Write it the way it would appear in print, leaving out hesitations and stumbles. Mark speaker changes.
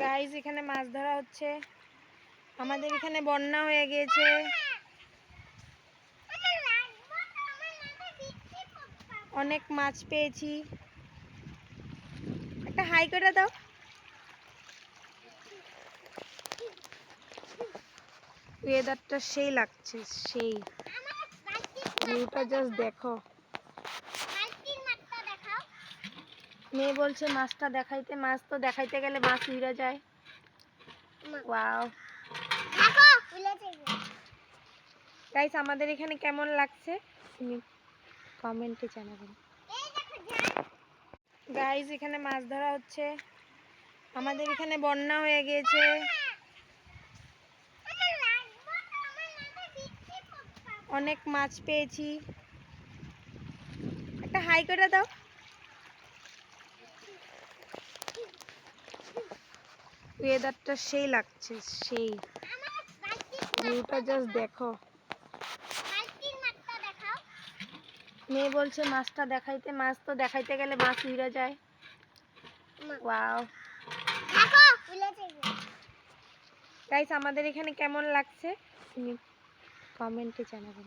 Speaker 1: Guys এখানে মাছ ধরা হচ্ছে। আমাদের এখানে বন্যা হয়ে গিয়েছে। অনেক মাছ পেয়েছি। একটা হাই করে দাও। ওয়েদারটা সেই লাগছে, সেই ভিউটা জাস্ট দেখো। মেয়ে বলছে মাছটা দেখাইতে, মাছ তো দেখাইতে গেলে মাছ উড়ে যায়। ওয়াও গাইস, আমাদের এখানে কেমন লাগছে তুমি কমেন্টে জানাবেন। গাইস এখানে মাছ ধরা হচ্ছে। আমাদের এখানে বন্যা হয়ে গিয়েছে। অনেক মাছ পেয়েছি। একটা হাই করে দাও। ওয়েদারটা সেই লাগছে, সেই ভিউটা জাস্ট দেখো। মেয়ে বলছে মাছটা দেখাইতে, মাছ তো দেখাইতে গেলে মাছ উড়ে যায়। ওয়াও গাইস, আমাদের এখানে কেমন লাগছে তুমি কমেন্টে জানাবেন।